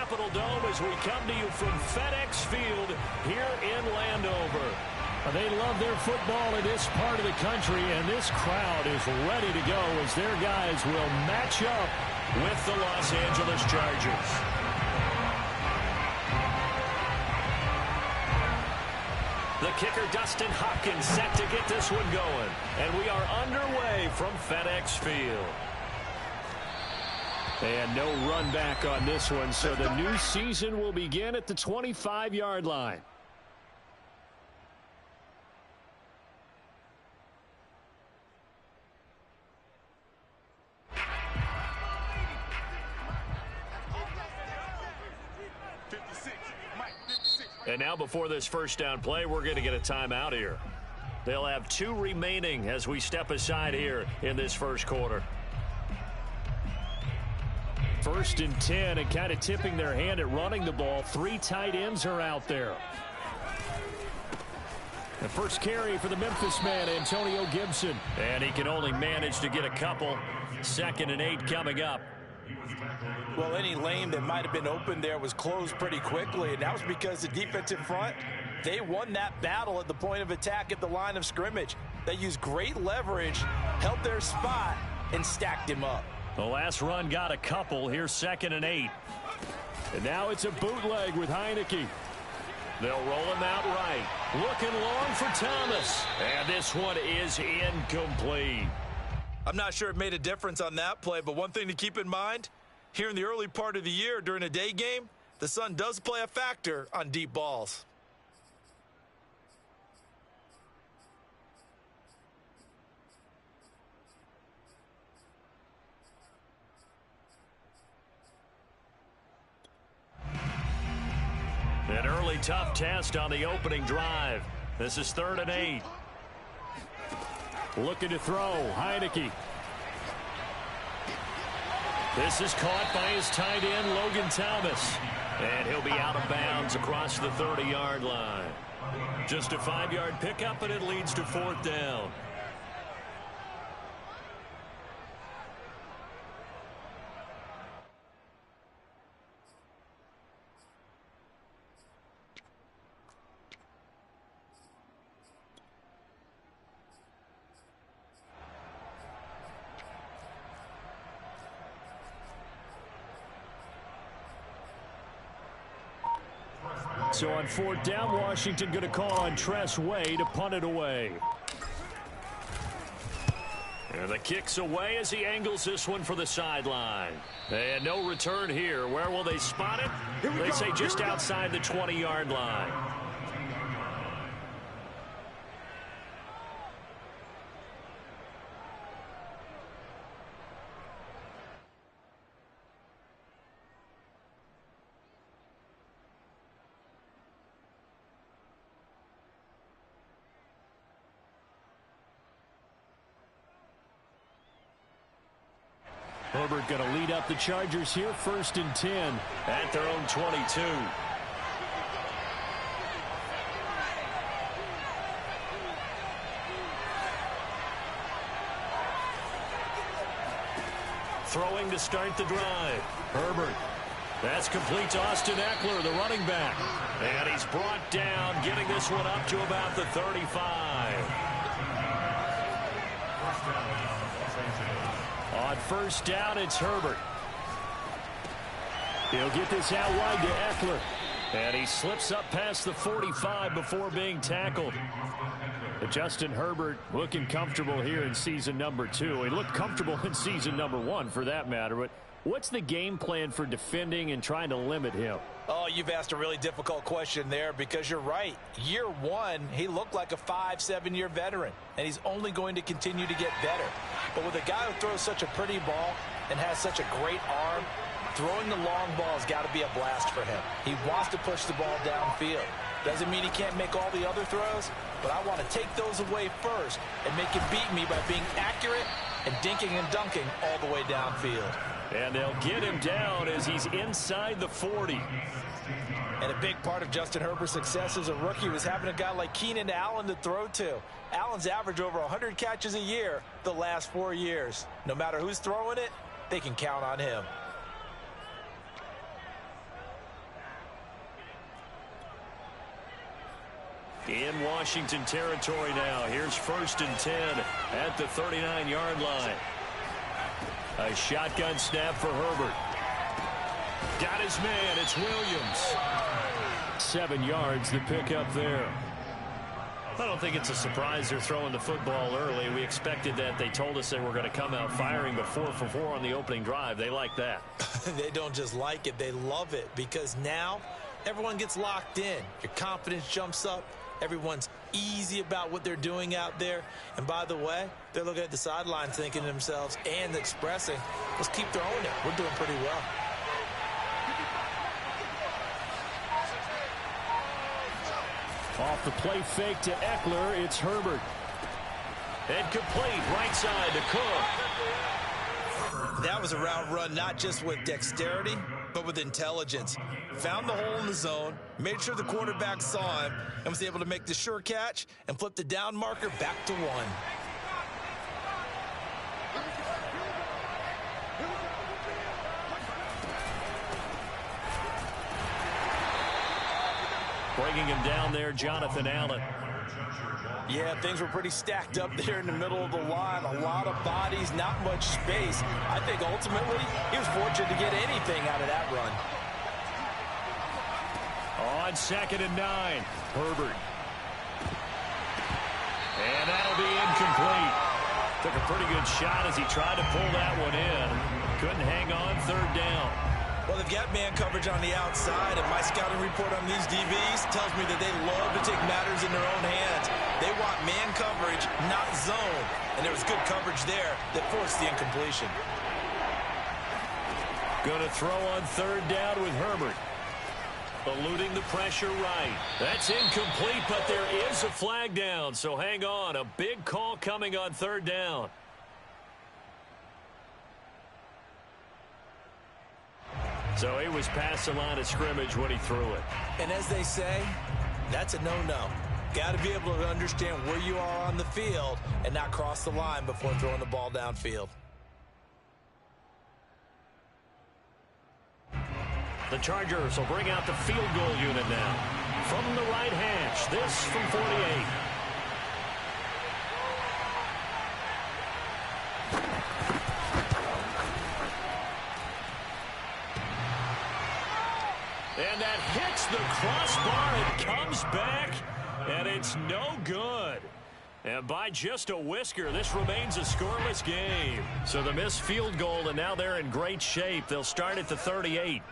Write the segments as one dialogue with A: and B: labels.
A: Capitol Dome as we come to you from FedEx Field here in Landover.
B: They love their football in this part of the country, and this crowd is ready to go as their guys will match up
A: with the Los Angeles Chargers. The kicker, Dustin Hopkins, set to get this one going. And we are underway from FedEx Field.
B: And no run back on this one, so the new season will begin at the 25-yard line.
A: And now before this first down play, we're going to get a timeout here. They'll have 2 remaining as we step aside here in this first quarter.
B: 1st and 10, and kind of tipping their hand at running the ball. 3 tight ends are out there. The first carry for the Memphis man, Antonio Gibson.
A: And he can only manage to get a couple. 2nd and 8 coming up.
C: Well, any lane that might have been open there was closed pretty quickly, and that was because the defensive front, they won that battle at the point of attack at the line of scrimmage. They used great leverage, held their spot, and stacked him up.
A: The last run got a couple. Here's 2nd and 8.
B: And now it's a bootleg with Heineke.
A: They'll roll him out right. Looking long for Thomas. And this one is incomplete.
C: I'm not sure it made a difference on that play, but one thing to keep in mind, here in the early part of the year during a day game, the sun does play a factor on deep balls.
A: An early tough test on the opening drive. This is 3rd and 8.
B: Looking to throw, Heineke.
A: This is caught by his tight end, Logan Thomas. And he'll be out of bounds across the 30-yard line. Just a 5-yard pickup, and it leads to 4th down.
B: So on 4th down, Washington going to call on Tress Way to punt it away.
A: And the kick's away as he angles this one for the sideline. And no return here. Where will they spot it? They say just outside the 20-yard line.
B: Herbert going to lead up the Chargers here, 1st and 10.
A: At their own 22. Throwing to start the drive. Herbert. That's complete to Austin Eckler, the running back. And he's brought down, getting this one up to about the 35.
B: On 1st down, it's Herbert. He'll get this out wide to Eckler.
A: And he slips up past the 45 before being tackled.
B: But Justin Herbert looking comfortable here in season number 2. He looked comfortable in season number 1 for that matter. But what's the game plan for defending and trying to limit him?
C: Oh, you've asked a really difficult question there because you're right. Year 1, he looked like a 5-7-year veteran, and he's only going to continue to get better. But with a guy who throws such a pretty ball and has such a great arm, throwing the long ball has got to be a blast for him. He wants to push the ball downfield. Doesn't mean he can't make all the other throws, but I want to take those away first and make him beat me by being accurate and dinking and dunking all the way downfield.
A: And they'll get him down as he's inside the 40.
C: And a big part of Justin Herbert's success as a rookie was having a guy like Keenan Allen to throw to. Allen's averaged over 100 catches a year the last 4 years. No matter who's throwing it, they can count on him.
A: In Washington territory now. Here's 1st and 10 at the 39-yard line. A shotgun snap for Herbert. Got his man. It's Williams. 7 yards, the pickup there. I don't think it's a surprise they're throwing the football early. We expected that. They told us they were going to come out firing, but 4 for 4 on the opening drive. They like that.
C: They don't just like it. They love it because now everyone gets locked in. Your confidence jumps up. Everyone's easy about what they're doing out there. And by the way, they're looking at the sideline thinking to themselves and expressing, let's keep throwing it. We're doing pretty well.
B: Off the play fake to Eckler, it's Herbert.
A: And complete, right side to Cook.
C: That was a route run not just with dexterity, but with intelligence. Found the hole in the zone, made sure the quarterback saw him, and was able to make the sure catch and flip the down marker back to 1.
A: Bringing him down there, Jonathan Allen.
C: Yeah, things were pretty stacked up there in the middle of the line. A lot of bodies, not much space. I think ultimately he was fortunate to get anything out of that run.
A: On 2nd and 9, Herbert. And that'll be incomplete. Took a pretty good shot as he tried to pull that one in. Couldn't hang on 3rd down.
C: Well, they've got man coverage on the outside, and my scouting report on these DBs tells me that they love to take matters in their own hands. They want man coverage, not zone. And there was good coverage there that forced the incompletion.
A: Going to throw on 3rd down with Herbert. Eluding the pressure right. That's incomplete, but there is a flag down. So hang on. A big call coming on 3rd down. So he was past the line of scrimmage when he threw it.
C: And as they say, that's a no-no. Got to be able to understand where you are on the field and not cross the line before throwing the ball downfield.
A: The Chargers will bring out the field goal unit now. From the right hash, this from 48. And that hits the crossbar and comes back, and it's no good. And by just a whisker, this remains a scoreless game. So the missed field goal, and now they're in great shape. They'll start at the 38.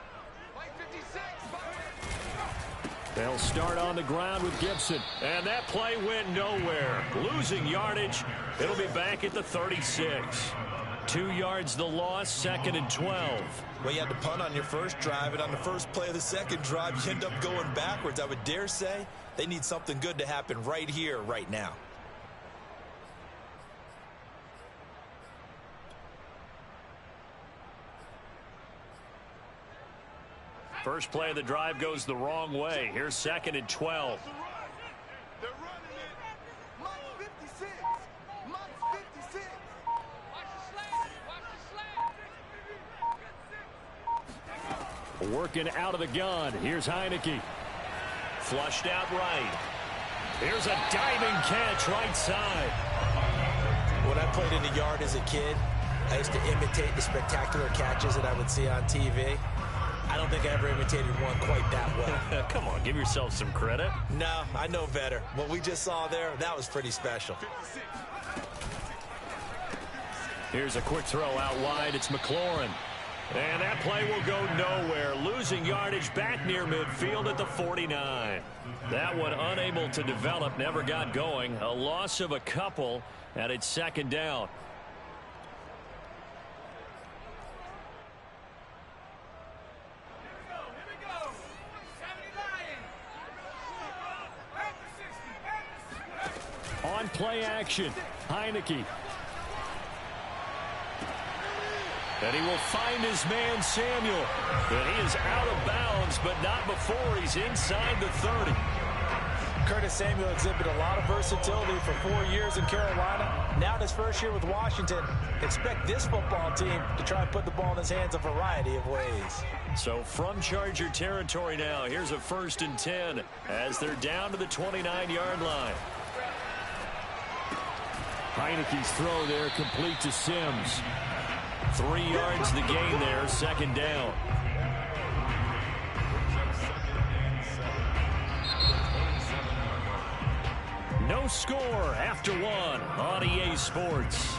A: They'll start on the ground with Gibson. And that play went nowhere. Losing yardage. It'll be back at the 36. 2 yards the loss, 2nd and 12.
C: Well, you had to punt on your first drive, and on the first play of the second drive, you end up going backwards. I would dare say they need something good to happen right here, right now.
A: First play of the drive goes the wrong way. Here's 2nd and 12.
D: They're running it. Mike 56. Mike 56. Watch the slant. Watch the slant.
A: Working out of the gun. Here's Heineke. Flushed out right. Here's a diving catch right side.
C: When I played in the yard as a kid, I used to imitate the spectacular catches that I would see on TV. I don't think I ever imitated one quite that well.
A: Come on, give yourself some credit.
C: No, I know better. What we just saw there, that was pretty special.
A: Here's a quick throw out wide. It's McLaurin. And that play will go nowhere. Losing yardage back near midfield at the 49. That one unable to develop, never got going. A loss of a couple, and it's 2nd down. On play action, Heineke. And he will find his man, Samuel. And he is out of bounds, but not before he's inside the 30.
C: Curtis Samuel exhibited a lot of versatility for 4 years in Carolina. Now in his first year with Washington, expect this football team to try and put the ball in his hands a variety of ways.
A: So from Charger territory now, here's a 1st and 10 as they're down to the 29-yard line.
B: Heineke's throw there complete to Sims.
A: 3 yards the gain there, 2nd down. No score after 1 on EA Sports.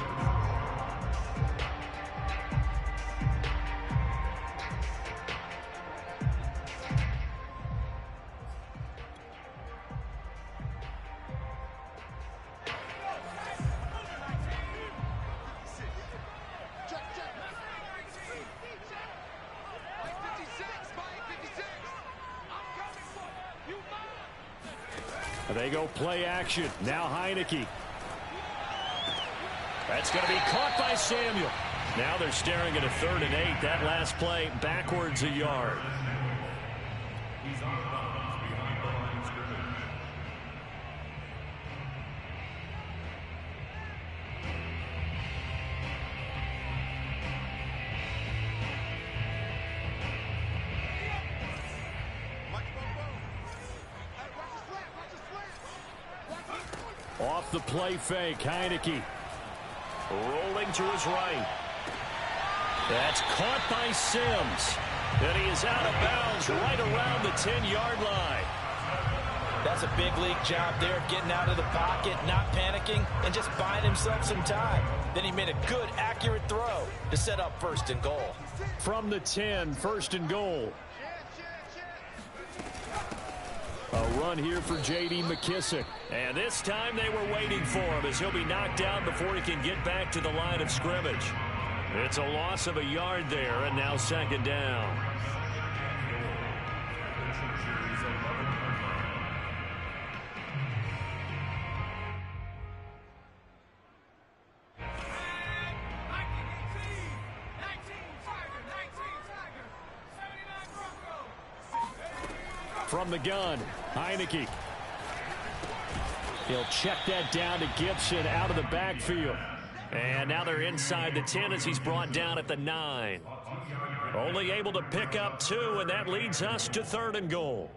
B: They go play action. Now Heineke.
A: That's going to be caught by Samuel. Now they're staring at a 3rd and 8. That last play backwards a yard.
D: He's on bounds behind the line of scrimmage.
B: Off the play fake, Heineke.
A: Rolling to his right. That's caught by Sims. And he is out of bounds right around the 10-yard line.
C: That's a big league job there, getting out of the pocket, not panicking, and just buying himself some time. Then he made a good, accurate throw to set up 1st and goal.
B: From the 10, 1st and goal. A run here for J.D. McKissick.
A: And this time they were waiting for him as he'll be knocked down before he can get back to the line of scrimmage. It's a loss of a yard there, and now 2nd down.
B: From the gun, Heineke. He'll check that down to Gibson out of the backfield.
A: And now they're inside the 10 as he's brought down at the 9. Only able to pick up 2, and that leads us to 3rd and goal.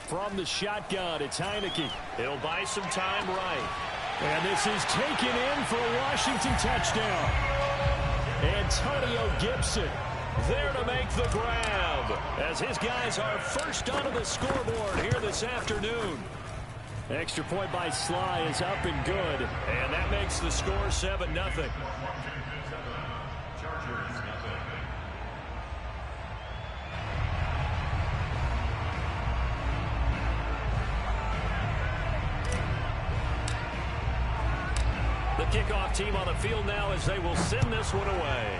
B: From the shotgun, it's Heineke.
A: He'll buy some time right.
B: And this is taken in for a Washington touchdown. Antonio Gibson
A: there to make the grab as his guys are first onto the scoreboard here this afternoon.
B: Extra point by Sly is up and good.
A: And that makes the score 7-0. The kickoff team on the field now as they will send this one away.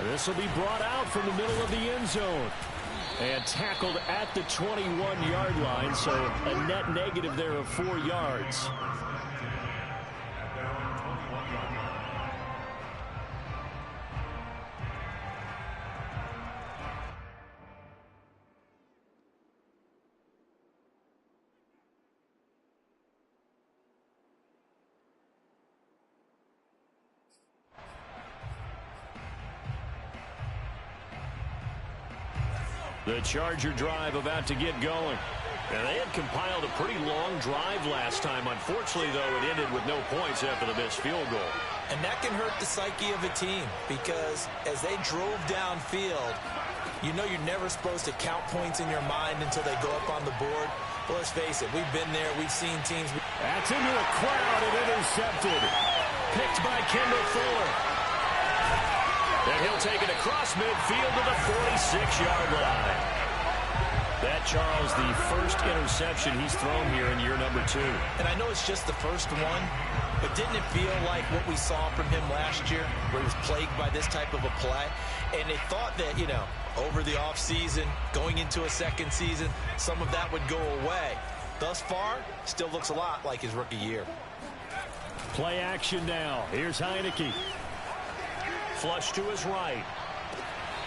B: This will be brought out from the middle of the end zone. And tackled at the 21-yard line, so a net negative there of 4 yards.
A: The Charger drive about to get going. And they had compiled a pretty long drive last time. Unfortunately, though, it ended with no points after the missed field goal.
C: And that can hurt the psyche of a team because as they drove downfield, you know you're never supposed to count points in your mind until they go up on the board. Well, let's face it, we've been there. We've seen teams.
B: That's into the crowd and intercepted.
A: Picked by Kendall Fuller. And he'll take it across midfield to the 46-yard line.
B: That, Charles, the first interception he's thrown here in year number 2.
C: And I know it's just the first one, but didn't it feel like what we saw from him last year, where he was plagued by this type of a play? And they thought that, you know, over the offseason, going into a second season, some of that would go away. Thus far, still looks a lot like his rookie year.
B: Play action now. Here's Heineke.
A: Flush to his right.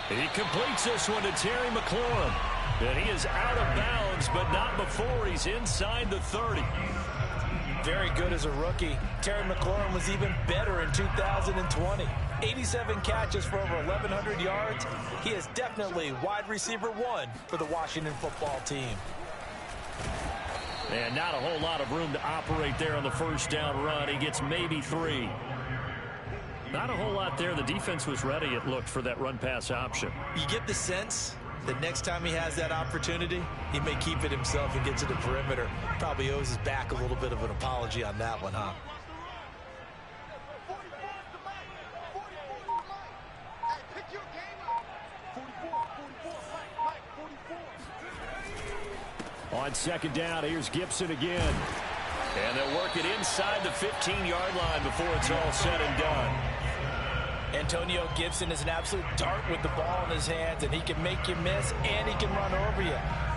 A: He completes this one to Terry McLaurin. And he is out of bounds, but not before he's inside the 30.
C: Very good as a rookie. Terry McLaurin was even better in 2020. 87 catches for over 1,100 yards. He is definitely wide receiver 1 for the Washington football team.
B: And not a whole lot of room to operate there on the first down run. He gets maybe 3. Not a whole lot there. The defense was ready, it looked, for that run-pass option.
C: You get the sense that next time he has that opportunity, he may keep it himself and get to the perimeter. Probably owes his back a little bit of an apology on that one, huh?
B: On second down, here's Gibson again.
A: And they'll work it inside the 15-yard line before it's all said and done.
C: Antonio Gibson is an absolute dart with the ball in his hands, and he can make you miss, and he can run over you.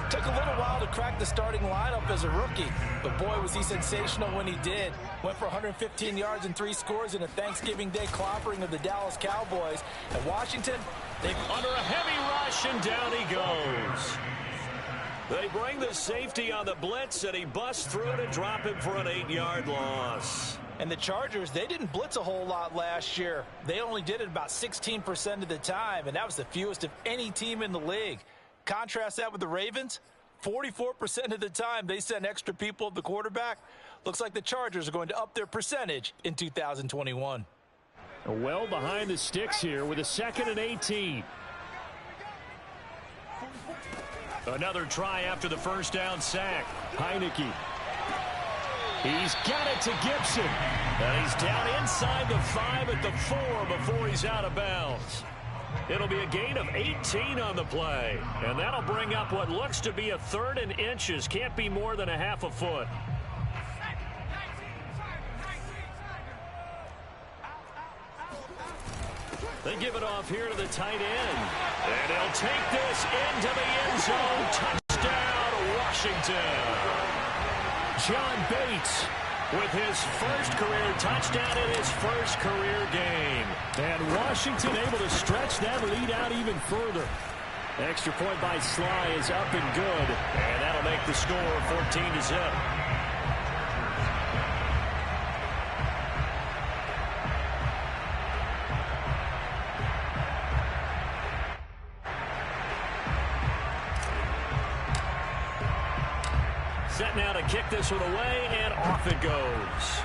C: Took a little while to crack the starting lineup as a rookie, but boy, was he sensational when he did. Went for 115 yards and 3 scores in a Thanksgiving Day clobbering of the Dallas Cowboys. And Washington, they've
A: under a heavy rush, and down he goes. They bring the safety on the blitz, and he busts through it and drop him for an 8-yard loss.
C: And the Chargers, they didn't blitz a whole lot last year. They only did it about 16% of the time, and that was the fewest of any team in the league. Contrast that with the Ravens, 44% of the time they sent extra people at the quarterback. Looks like the Chargers are going to up their percentage in 2021.
B: Well behind the sticks here with a 2nd and 18.
A: Another try after the first down sack.
B: Heineke. He's got it to Gibson.
A: And he's down inside the 5 at the 4 before he's out of bounds. It'll be a gain of 18 on the play. And that'll bring up what looks to be a 3rd and inches. Can't be more than a half a foot. They give it off here to the tight end. And he'll take this into the end zone. Touchdown, Washington.
B: John Bates
A: with his first career touchdown in his first career game.
B: And Washington able to stretch that lead out even further. Extra point by Sly is up and good.
A: And that'll make the score 14-0. Set now to kick this one away, and off it goes.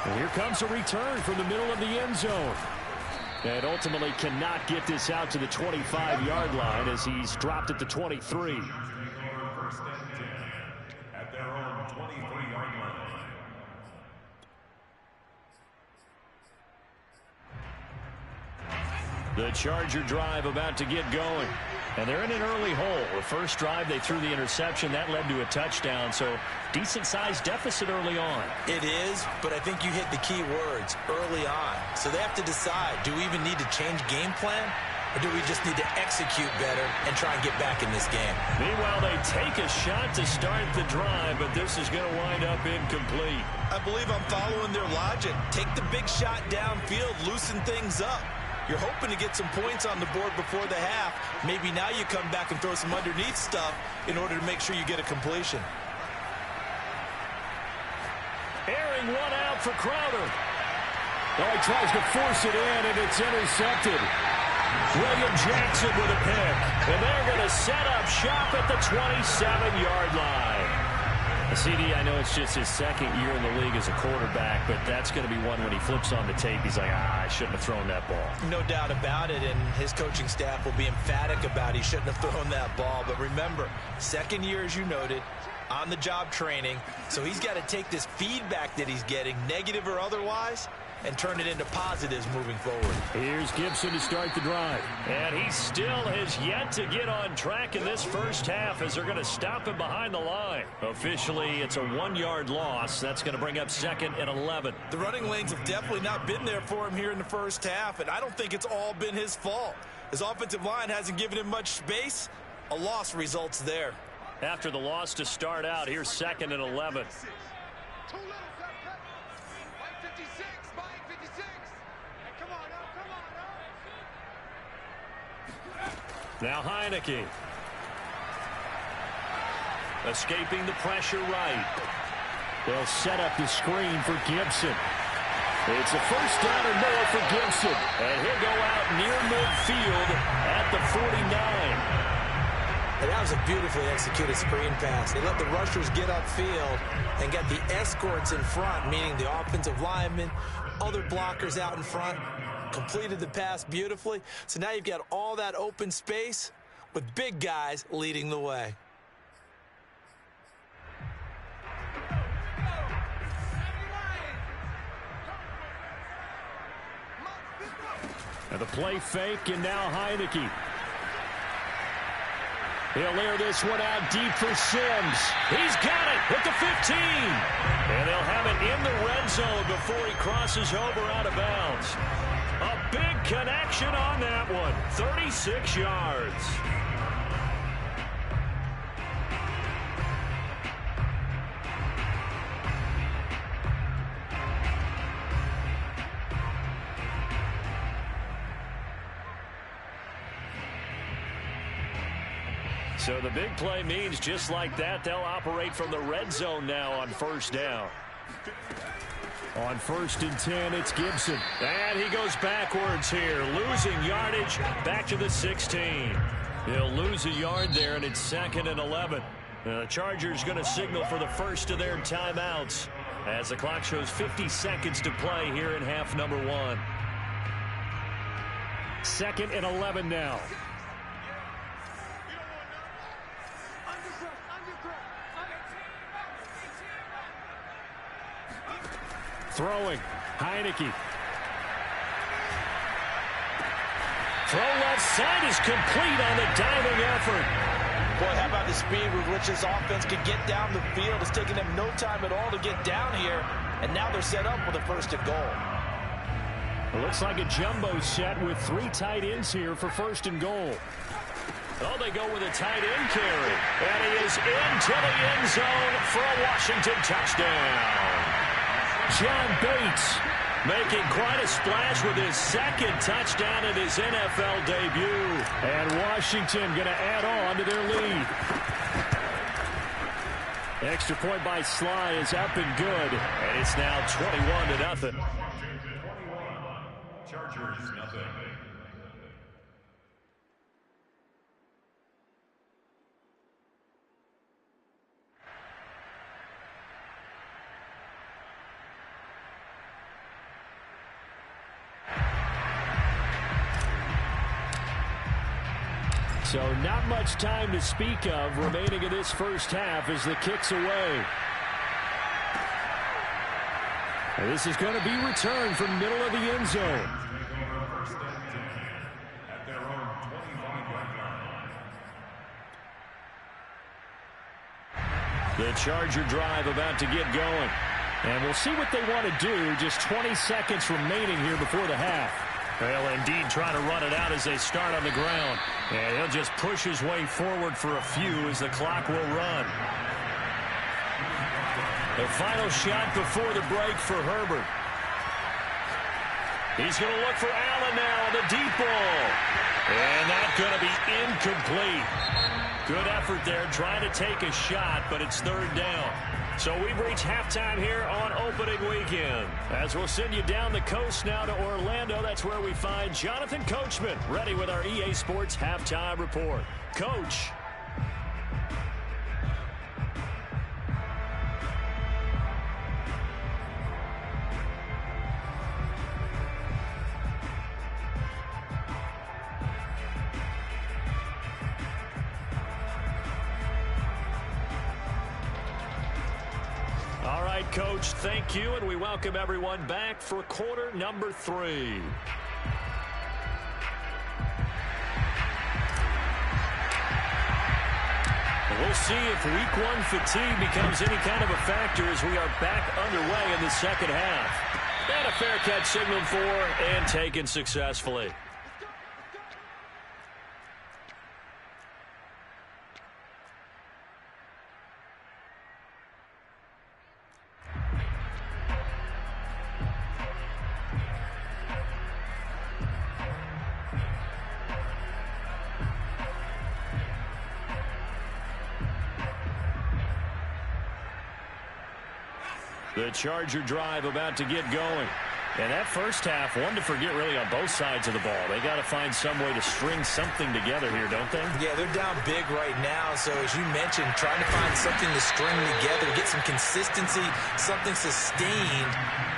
B: And here comes a return from the middle of the end zone. And ultimately cannot get this out to the 25-yard line as he's dropped at the 23.
D: First and 10 at their own 23-yard line.
A: The Charger drive about to get going. And they're in an early hole. The first drive, they threw the interception. That led to a touchdown, so decent-sized deficit early on.
C: It is, but I think you hit the key words, early on. So they have to decide, do we even need to change game plan, or do we just need to execute better and try and get back in this game?
A: Meanwhile, they take a shot to start the drive, but this is going to wind up incomplete.
C: I believe I'm following their logic. Take the big shot downfield, loosen things up. You're hoping to get some points on the board before the half. Maybe now you come back and throw some underneath stuff in order to make sure you get a completion.
A: Airing one out for Crowder.
B: Oh, he tries to force it in, and it's intercepted.
A: William Jackson with a pick. And they're going to set up shop at the 27-yard line.
B: CD, I know it's just his 2nd year in the league as a quarterback, but that's going to be one when he flips on the tape. He's like, I shouldn't have thrown that ball.
C: No doubt about it, and his coaching staff will be emphatic about he shouldn't have thrown that ball. But remember, 2nd year, as you noted, on-the-job training, so he's got to take this feedback that he's getting, negative or otherwise, and turn it into positives moving forward.
B: Here's Gibson to start the drive.
A: And he still has yet to get on track in this first half as they're going to stop him behind the line. Officially, it's a 1-yard loss. That's going to bring up 2nd and 11.
C: The running lanes have definitely not been there for him here in the first half, and I don't think it's all been his fault. His offensive line hasn't given him much space. A loss results there.
A: After the loss to start out, here's 2nd and 11. Now Heineke. Escaping the pressure right.
B: They'll set up the screen for Gibson. It's a first down or more for Gibson.
A: And he'll go out near midfield at the 49.
C: And that was a beautifully executed screen pass. They let the rushers get upfield and get the escorts in front, meaning the offensive linemen, other blockers out in front. Completed the pass beautifully. So now you've got all that open space with big guys leading the way.
B: And the play fake, and now Heineke. He'll air this one out deep for Sims.
A: He's got it at the 15. And they'll have it in the red zone before he crosses over out of bounds. A big connection on that one. 36 yards. So the big play means just like that, they'll operate from the red zone now on first down.
B: On 1st and 10, it's Gibson.
A: And he goes backwards here, losing yardage back to the 16. He'll lose a yard there, and it's 2nd and 11. The Chargers going to signal for the first of their timeouts as the clock shows 50 seconds to play here in half number 1.
B: 2nd and 11 now. Throwing, Heineke.
A: Throw left side is complete on the diving effort.
C: Boy, how about the speed with which this offense can get down the field? It's taken them no time at all to get down here, and now they're set up with a 1st and goal.
B: It looks like a jumbo set with 3 tight ends here for 1st and goal.
A: Oh, they go with a tight end carry. And he is into the end zone for a Washington touchdown.
B: John Bates
A: making quite a splash with his 2nd touchdown in his NFL debut.
B: And Washington going to add on to their lead. Extra point by Sly is up and good.
A: And it's now 21-0.
D: Chargers, nothing.
B: So not much time to speak of remaining in this first half as the kick's away. And this is going to be returned from middle of the end zone.
A: The Charger drive about to get going.
B: And we'll see what they want to do. Just 20 seconds remaining here before the half.
A: They'll indeed try to run it out as they start on the ground. And he'll just push his way forward for a few as the clock will run. The final shot before the break for Herbert. He's going to look for Allen now on the deep ball. And that's going to be incomplete. Good effort there trying to take a shot, but it's 3rd down. So we've reached halftime here on opening weekend. As we'll send you down the coast now to Orlando, that's where we find Jonathan Coachman ready with our EA Sports Halftime Report. Coach.
B: All right, Coach, thank you, and we welcome everyone back for quarter number 3. We'll see if week 1 fatigue becomes any kind of a factor as we are back underway in the second half. And a fair catch signaled for and taken successfully. The Charger drive about to get going. And that first half, one to forget really on both sides of the ball. They got to find some way to string something together here, don't they?
C: Yeah, they're down big right now. So as you mentioned, trying to find something to string together, get some consistency, something sustained,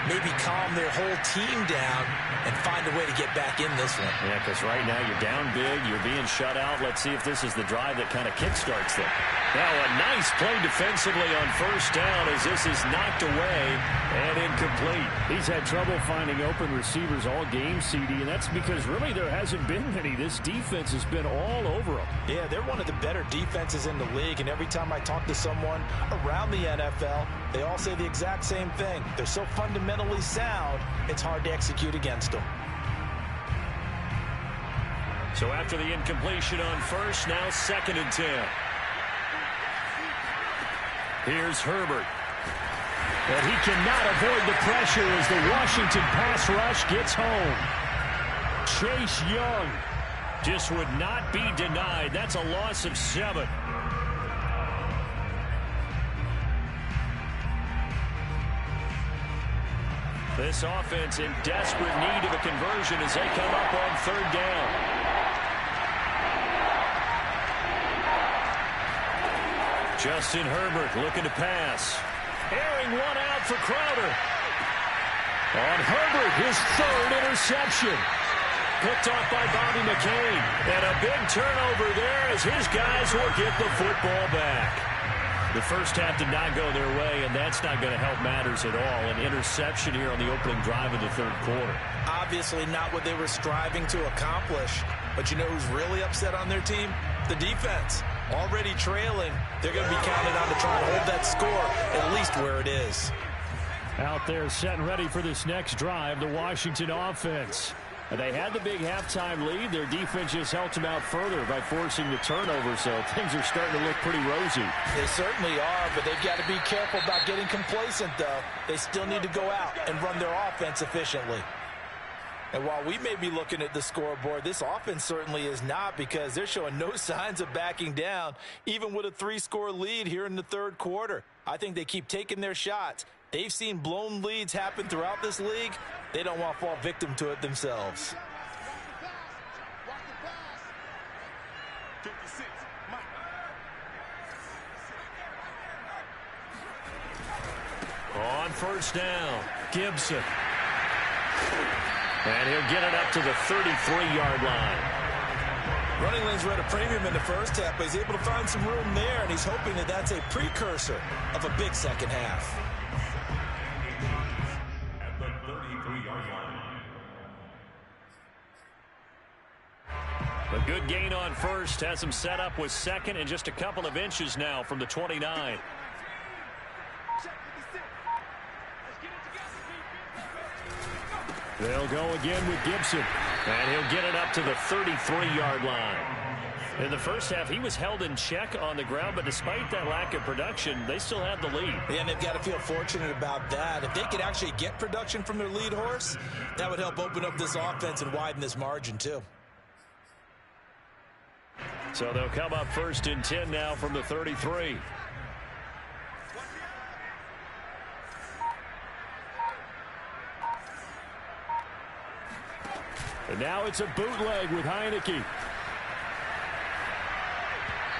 C: maybe calm their whole team down and find a way to get back in this one.
B: Yeah, because right now you're down big, you're being shut out. Let's see if this is the drive that kind of kickstarts them. Now a nice play defensively on first down as this is knocked away and incomplete. He's had trouble finding open receivers all game, CD, and that's because really there hasn't been many. This defense has been all over them.
C: Yeah, they're one of the better defenses in the league, and every time I talk to someone around the NFL, they all say the exact same thing. They're so fundamentally sound, it's hard to execute against them.
B: So after the incompletion on first, now 2nd and 10. Here's Herbert. But he cannot avoid the pressure as the Washington pass rush gets home. Chase Young just would not be denied. That's a loss of 7. This offense in desperate need of a conversion as they come up on 3rd down. Justin Herbert looking to pass. Airing one out for Crowder. On Herbert, his 3rd interception. Picked off by Bobby McCain. And a big turnover there as his guys will get the football back. The first half did not go their way, and that's not going to help matters at all. An interception here on the opening drive of the 3rd quarter.
C: Obviously not what they were striving to accomplish. But you know who's really upset on their team? The defense. Already trailing, they're going to be counted on to try and hold that score at least where it is.
B: Out there set and ready for this next drive, the Washington offense. They had the big halftime lead. Their defense just helped them out further by forcing the turnover, so things are starting to look pretty rosy.
C: They certainly are, but they've got to be careful about getting complacent, though. They still need to go out and run their offense efficiently. And while we may be looking at the scoreboard, this offense certainly is not, because they're showing no signs of backing down, even with a 3-score lead here in the 3rd quarter. I think they keep taking their shots. They've seen blown leads happen throughout this league. They don't want to fall victim to it themselves.
B: On first down, Gibson. And he'll get it up to the 33-yard line.
C: Running lanes were at a premium in the first half, but he's able to find some room there, and he's hoping that that's a precursor of a big second half.
D: At the 33-yard line.
B: A good gain on first has him set up with 2nd and just a couple of inches now from the 29. They'll go again with Gibson, and he'll get it up to the 33-yard line. In the first half, he was held in check on the ground, but despite that lack of production, they still have the lead.
C: Yeah, and they've got to feel fortunate about that. If they could actually get production from their lead horse, that would help open up this offense and widen this margin, too.
B: So they'll come up 1st and 10 now from the 33. And now it's a bootleg with Heineke.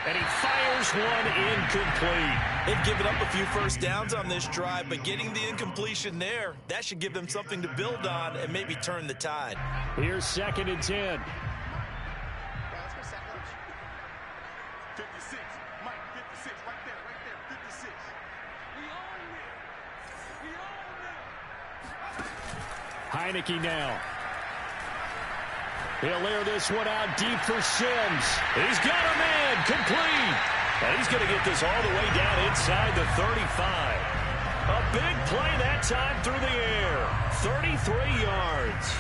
B: And he fires one incomplete.
C: They've given up a few first downs on this drive, but getting the incompletion there, that should give them something to build on and maybe turn the tide.
B: Here's 2nd and 10.
D: 56, Mike, 56, right there, 56.
B: Heineke now. He'll air this one out deep for Sims. He's got a man complete. And he's going to get this all the way down inside the 35. A big play that time through the air. 33 yards.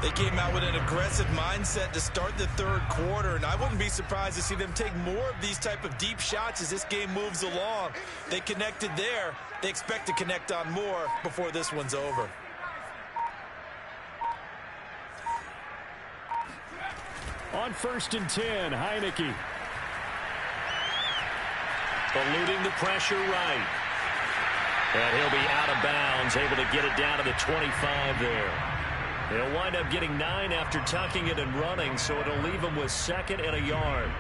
C: They came out with an aggressive mindset to start the third quarter, and I wouldn't be surprised to see them take more of these type of deep shots as this game moves along. They connected there. They expect to connect on more before this one's over.
B: On 1st and 10, Heineke.
A: Eluding the pressure right. And he'll be out of bounds, able to get it down to the 25 there. He'll wind up getting 9 after tucking it and running, so it'll leave him with 2nd and a yard.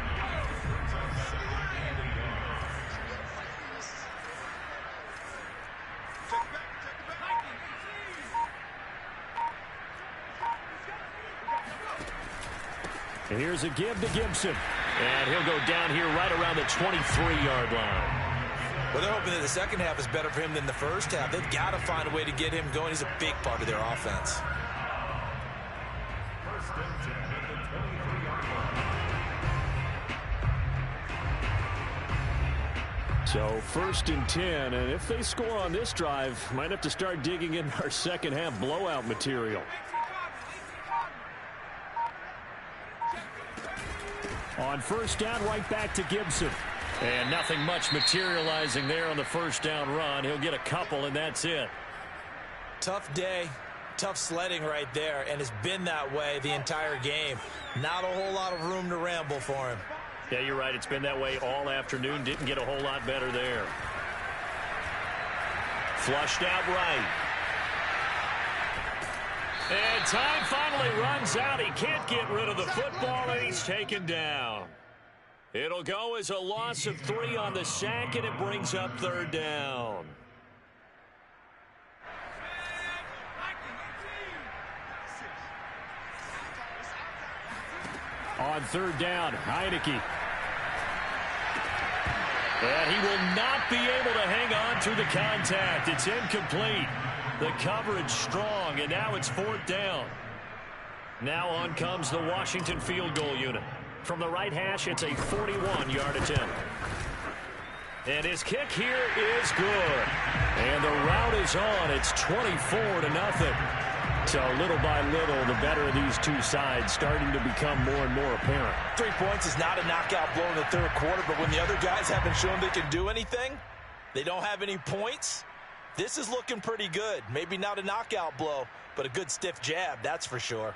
B: Here's a give to Gibson.
A: And he'll go down here right around the 23-yard line.
C: Well, they're hoping that the second half is better for him than the first half. They've got to find a way to get him going. He's a big part of their offense.
B: So 1st and 10, and if they score on this drive, might have to start digging in our second half blowout material. On 1st down, right back to Gibson.
A: And nothing much materializing there on the 1st down run. He'll get a couple, and that's it.
C: Tough day, tough sledding right there, and it's been that way the entire game. Not a whole lot of room to ramble for him.
A: Yeah, you're right. It's been that way all afternoon. Didn't get a whole lot better there. Flushed out right.
B: And time finally runs out. He can't get rid of the football, and he's taken down. It'll go as a loss of 3 on the sack, and it brings up 3rd down. On 3rd down, Heineke. And he will not be able to hang on through the contact. It's incomplete. The coverage strong, and now it's 4th down. Now on comes the Washington field goal unit. From the right hash, it's a 41-yard attempt. And his kick here is good. And the route is on. It's 24-0. So little by little, the better of these two sides starting to become more and more apparent.
C: 3 points is not a knockout blow in the third quarter, but when the other guys haven't shown they can do anything, they don't have any points, this is looking pretty good. Maybe not a knockout blow, but a good stiff jab, that's for sure.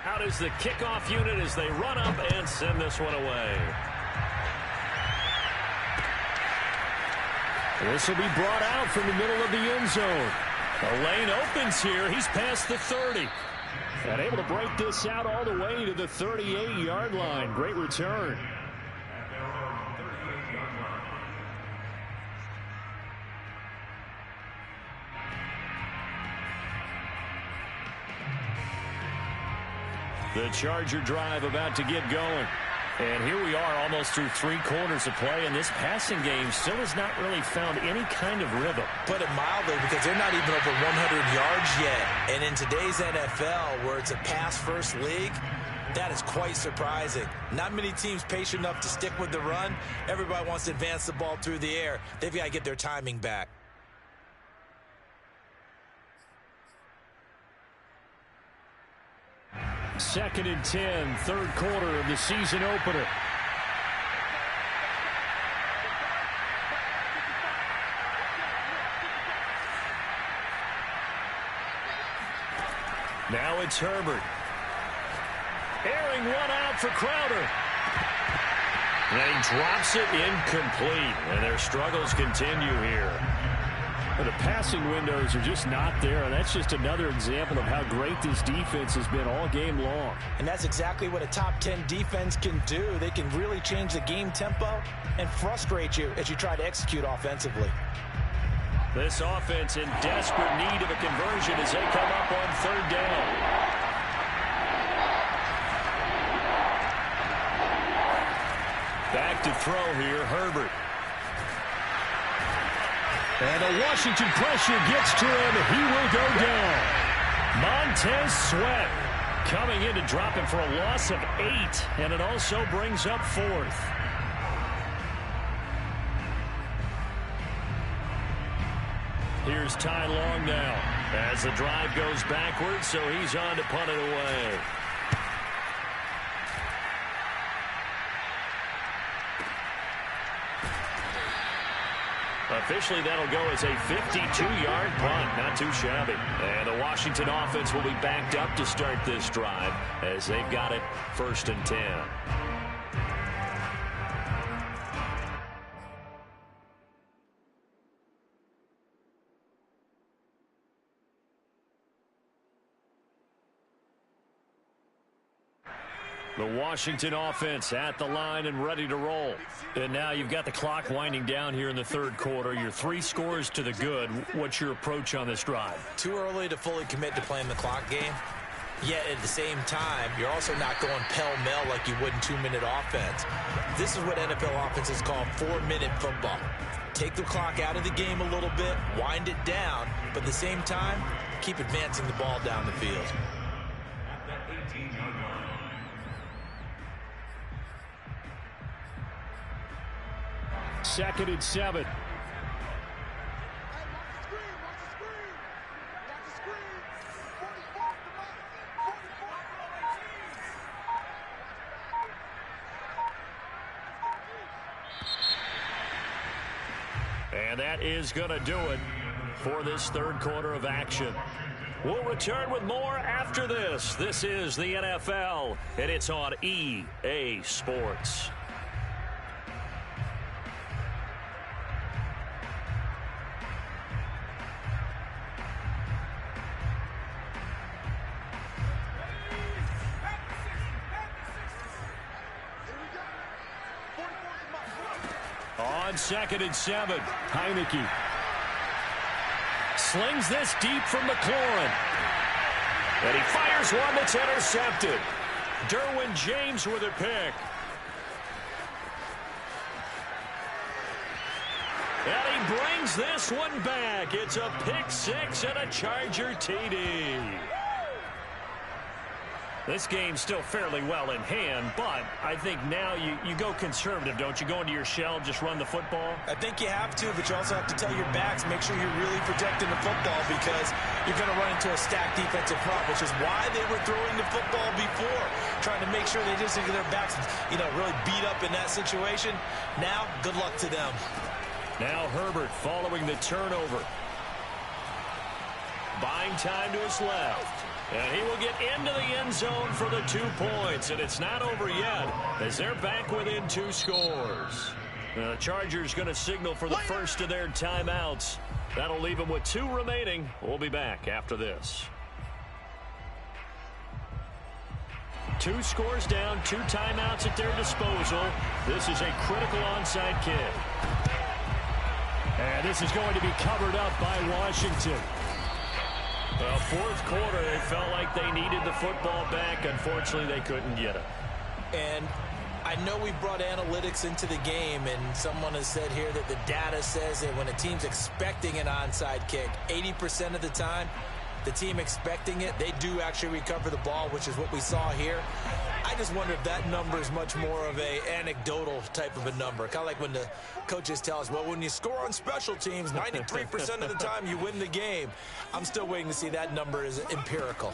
B: Out is the kickoff unit as they run up and send this one away. This will be brought out from the middle of the end zone. The lane opens here. He's past the 30. And able to break this out all the way to the 38-yard line. Great return. The Charger drive about to get going. And here we are almost through 3 quarters of play, and this passing game still has not really found any kind of rhythm.
C: Put it mildly, because they're not even over 100 yards yet. And in today's NFL, where it's a pass-first league, that is quite surprising. Not many teams patient enough to stick with the run. Everybody wants to advance the ball through the air. They've got to get their timing back.
B: Second and 10, third quarter of the season opener. Now it's Herbert. Airing one out for Crowder. And he drops it incomplete. And their struggles continue here. But the passing windows are just not there, and that's just another example of how great this defense has been all game long.
C: And that's exactly what a top 10 defense can do. They can really change the game tempo and frustrate you as you try to execute offensively.
B: This offense in desperate need of a conversion as they come up on 3rd down.
A: Back to throw here, Herbert.
B: And a Washington pressure gets to him. He will go down. Montez Sweat coming in to drop him for a loss of 8, and it also brings up 4th. Here's Ty Long now as the drive goes backwards, so he's on to punt it away. Officially, that'll go as a 52-yard punt. Not too shabby. And the Washington offense will be backed up to start this drive as they've got it 1st and 10. The Washington offense at the line and ready to roll. And now you've got the clock winding down here in the 3rd quarter. You're 3 scores to the good. What's your approach on this drive?
C: Too early to fully commit to playing the clock game. Yet at the same time, you're also not going pell-mell like you would in 2-minute offense. This is what NFL offenses call 4-minute football. Take the clock out of the game a little bit, wind it down, but at the same time, keep advancing the ball down the field.
D: At that 18-yard line.
B: 2nd and 7. And that is going to do it for this 3rd quarter of action. We'll return with more after this. This is the NFL, and it's on EA Sports. On 2nd and 7, Heineke slings this deep from McLaurin. And he fires one that's intercepted. Derwin James with a pick. And he brings this one back. It's a pick 6 and a Charger TD. This game's still fairly well in hand, but I think now you go conservative, don't you? Go into your shell, just run the football?
C: I think you have to, but you also have to tell your backs, make sure you're really protecting the football because you're going to run into a stacked defensive front, which is why they were throwing the football before, trying to make sure they just get their backs, really beat up in that situation. Now, good luck to them.
B: Now Herbert following the turnover. Buying time to his left. And he will get into the end zone for the 2 points. And it's not over yet as they're back within 2 scores. The Chargers going to signal for the first of their timeouts. That'll leave them with 2 remaining. We'll be back after this. 2 scores down, 2 timeouts at their disposal. This is a critical onside kick. And this is going to be covered up by Washington. Well, 4th quarter, they felt like they needed the football back. Unfortunately, they couldn't get it.
C: And I know we brought analytics into the game, and someone has said here that the data says that when a team's expecting an onside kick, 80% of the time, the team expecting it, they do actually recover the ball, which is what we saw here. I just wonder if that number is much more of a anecdotal type of a number. Kind of like when the coaches tell us, well, when you score on special teams, 93% of the time you win the game. I'm still waiting to see that number is empirical.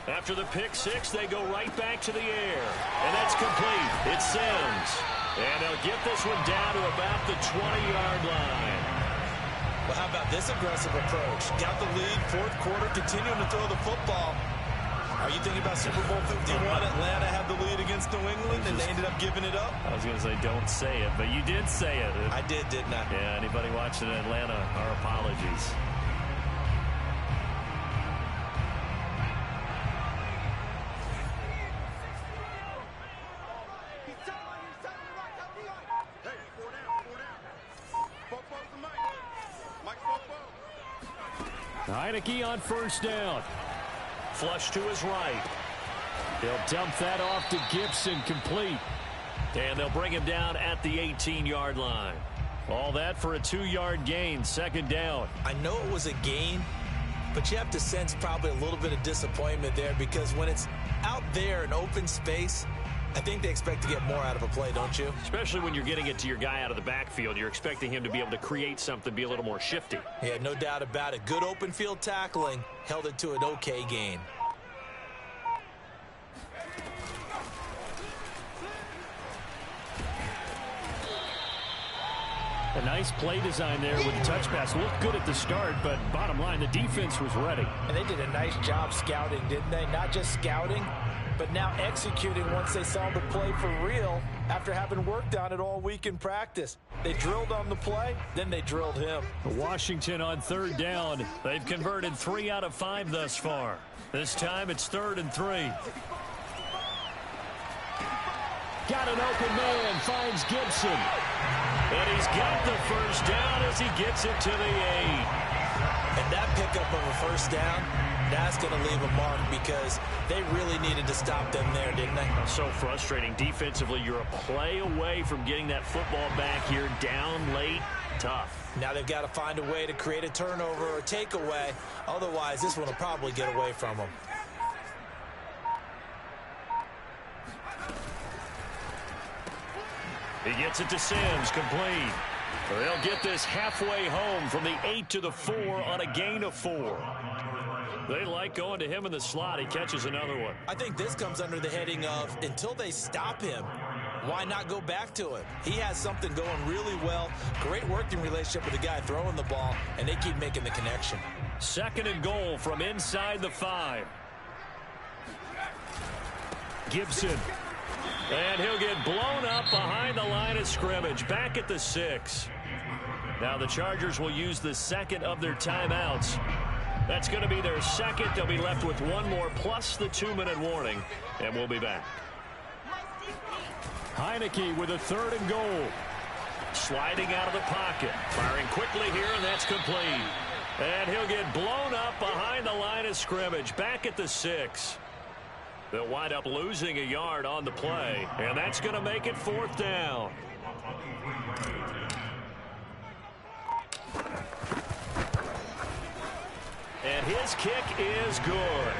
B: After the pick 6, they go right back to the air. And that's complete. It's Sims. And they'll get this one down to about the 20-yard line.
C: Well, how about this aggressive approach? Got the lead, 4th quarter, continuing to throw the football. Are you thinking about Super Bowl 51? Atlanta had the lead against New England, and they ended up giving it up?
B: I was going to say, don't say it, but you did say it.
C: I did, didn't I?
B: Yeah, anybody watching Atlanta, our apologies. Heineke on 1st down. Flush to his right. He'll dump that off to Gibson, complete.
A: And they'll bring him down at the 18-yard line. All that for a 2-yard gain, second down.
C: I know it was a gain, but you have to sense probably a little bit of disappointment there because when it's out there in open space, I think they expect to get more out of a play, don't you?
A: Especially when you're getting it to your guy out of the backfield. You're expecting him to be able to create something, be a little more shifty.
C: Yeah, no doubt about it. Good open field tackling held it to an okay gain.
B: A nice play design there with the touch pass. Looked good at the start, but bottom line, the defense was ready.
C: And they did a nice job scouting, didn't they? Not just scouting, but now executing once they saw the play for real after having worked on it all week in practice. They drilled on the play, then they drilled him.
A: Washington on third down. They've converted 3 out of 5 thus far. This time it's 3rd and 3. Got an open man, finds Gibson. And he's got the first down as he gets it to the 8.
C: And that pickup of a first down, that's going to leave a mark because they really needed to stop them there, didn't they?
A: So frustrating. Defensively, you're a play away from getting that football back here down late. Tough.
C: Now they've got to find a way to create a turnover or takeaway. Otherwise, this one will probably get away from them.
A: He gets it to Sims, complete. They'll get this halfway home from the 8 to the 4 on a gain of 4. They like going to him in the slot. He catches another one.
C: I think this comes under the heading of until they stop him, why not go back to him? He has something going really well. Great working relationship with the guy throwing the ball, and they keep making the connection.
A: 2nd and goal from inside the 5. Gibson. And he'll get blown up behind the line of scrimmage, back at the 6. Now the Chargers will use the 2nd of their timeouts. That's going to be their 2nd. They'll be left with 1 more plus the 2-minute warning, and we'll be back.
B: Heineke with a 3rd and goal.
A: Sliding out of the pocket. Firing quickly here, and that's complete. And he'll get blown up behind the line of scrimmage, back at the 6. They'll wind up losing a yard on the play, and that's going to make it 4th down. And his kick is good.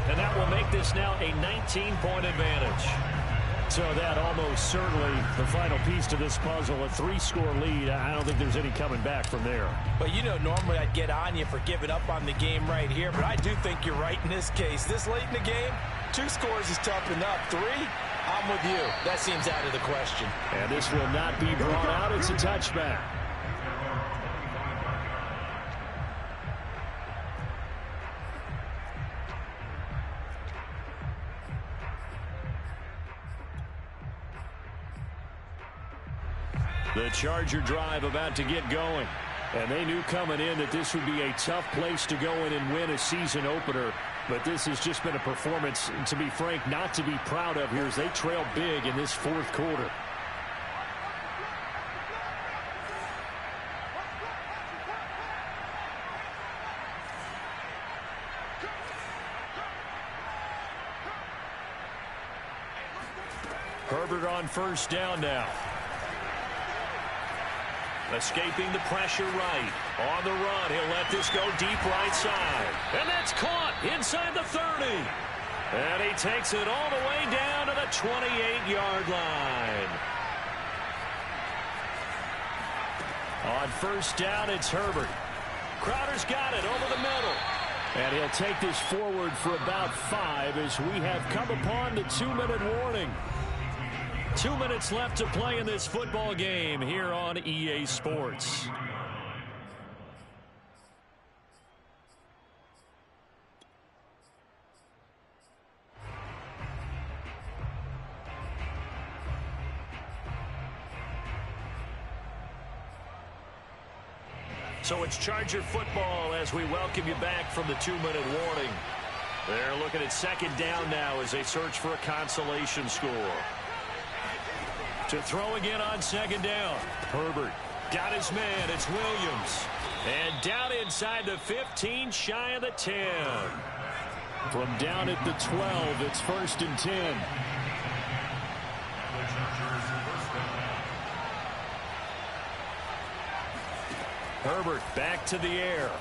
A: And that will make this now a 19-point advantage.
B: So that almost certainly the final piece to this puzzle, a 3-score lead. I don't think there's any coming back from there.
C: But you know, normally I'd get on you for giving up on the game right here, but I do think you're right in this case. This late in the game, 2 scores is tough enough. 3, I'm with you. That seems out of the question.
B: And this will not be brought out. It's a touchback.
A: The Charger drive about to get going.
B: And they knew coming in that this would be a tough place to go in and win a season opener. But this has just been a performance, to be frank, not to be proud of here as they trail big in this 4th quarter.
A: Herbert on 1st down now. Escaping the pressure right. On the run, he'll let this go deep right side. And that's caught inside the 30. And he takes it all the way down to the 28-yard line. On 1st down, it's Herbert. Crowder's got it over the middle.
B: And he'll take this forward for about 5 as we have come upon the 2-minute warning.
A: 2 minutes left to play in this football game here on EA Sports. So it's Charger football as we welcome you back from the 2-minute warning. They're looking at 2nd down now as they search for a consolation score. To throw again on 2nd down. Herbert got his man. It's Williams. And down inside the 15, shy of the 10.
B: From down at the 12, it's 1st and 10. Herbert back to the air.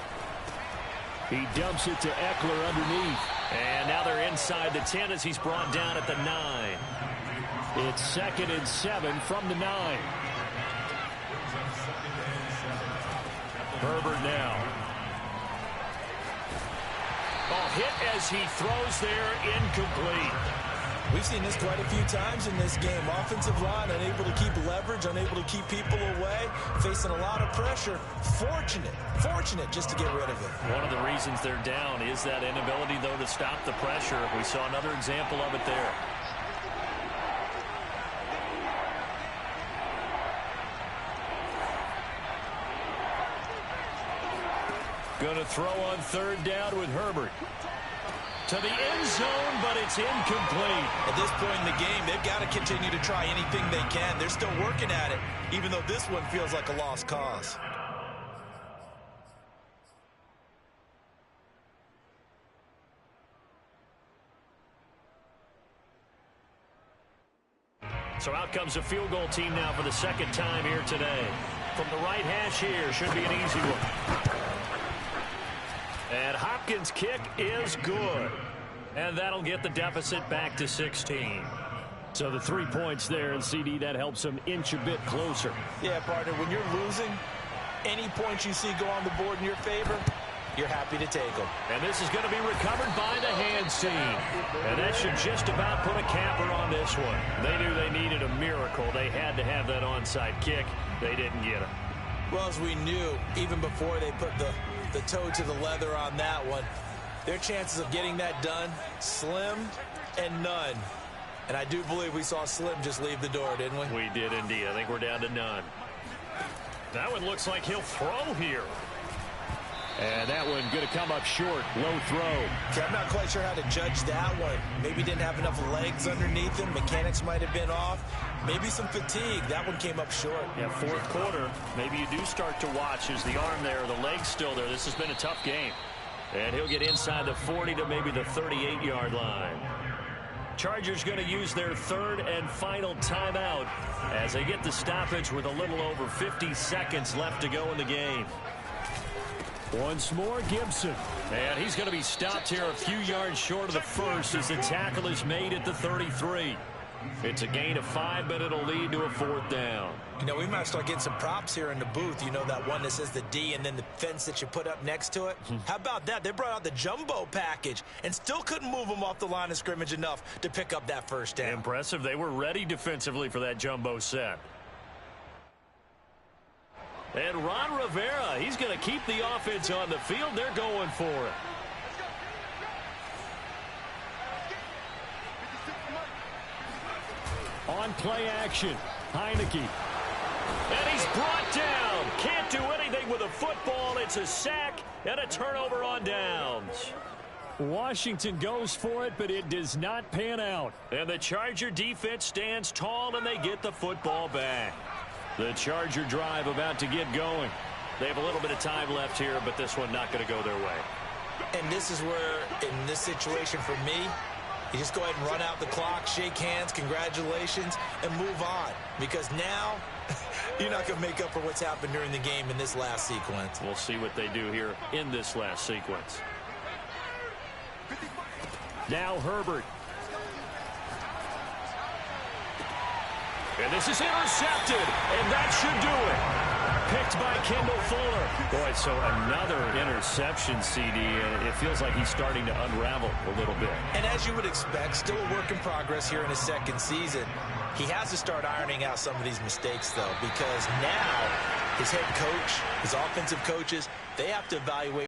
B: He dumps it to Eckler underneath.
A: And now they're inside the 10 as he's brought down at the 9.
B: It's 2nd and 7 from the 9. Herbert now.
A: Oh, hit as he throws there, incomplete.
C: We've seen this quite a few times in this game. Offensive line unable to keep leverage, unable to keep people away, facing a lot of pressure. Fortunate just to get rid of it.
A: One of the reasons they're down is that inability, though, to stop the pressure. We saw another example of it there. Going to throw on 3rd down with Herbert. To the end zone, but it's incomplete.
C: At this point in the game, they've got to continue to try anything they can. They're still working at it, even though this one feels like a lost cause.
A: So out comes a field goal team now for the 2nd time here today. From the right hash here, should be an easy one. And Hopkins' kick is good. And that'll get the deficit back to 16.
B: So the 3 points there, and CD, that helps them inch a bit closer.
C: Yeah, partner, when you're losing, any points you see go on the board in your favor, you're happy to take them.
A: And this is going to be recovered by the hands team. And that should just about put a capper on this one. They knew they needed a miracle. They had to have that onside kick. They didn't get it.
C: Well, as we knew, even before they put the toe to the leather on that one, their chances of getting that done, slim and none. And I do believe we saw Slim just leave the door, didn't we?
A: We did indeed. I think we're down to none. That one looks like he'll throw here.
B: And that one going to come up short. Low throw.
C: Okay, I'm not quite sure how to judge that one. Maybe didn't have enough legs underneath him. Mechanics might have been off. Maybe some fatigue. That one came up short.
A: Yeah, 4th quarter. Maybe you do start to watch. Is the arm there, the leg's still there? This has been a tough game. And he'll get inside the 40 to maybe the 38-yard line. Chargers going to use their 3rd and final timeout as they get the stoppage with a little over 50 seconds left to go in the game.
B: Once more, Gibson.
A: And he's going to be stopped here a few yards short of the first as the tackle is made at the 33. It's a gain of 5, but it'll lead to a 4th down.
C: You know, we might start getting some props here in the booth. You know, that one that says the D and then the fence that you put up next to it? How about that? They brought out the jumbo package and still couldn't move them off the line of scrimmage enough to pick up that 1st down.
A: Impressive. They were ready defensively for that jumbo set. And Ron Rivera, he's going to keep the offense on the field. They're going for it.
B: On play action, Heineke.
A: And he's brought down. Can't do anything with a football. It's a sack and a turnover on downs.
B: Washington goes for it, but it does not pan out.
A: And the Charger defense stands tall, and they get the football back. The Charger drive about to get going. They have a little bit of time left here, but this one not going to go their way.
C: And this is where, in this situation for me, you just go ahead and run out the clock, shake hands, congratulations, and move on. Because now, you're not going to make up for what's happened during the game in this last sequence.
A: We'll see what they do here in this last sequence.
B: Now Herbert.
A: And this is intercepted, and that should do it. Picked by Kendall Fuller. Boy, so another interception, CD, and it feels like he's starting to unravel a little bit.
C: And as you would expect, still a work in progress here in his 2nd season. He has to start ironing out some of these mistakes, though, because now his head coach, his offensive coaches, they have to evaluate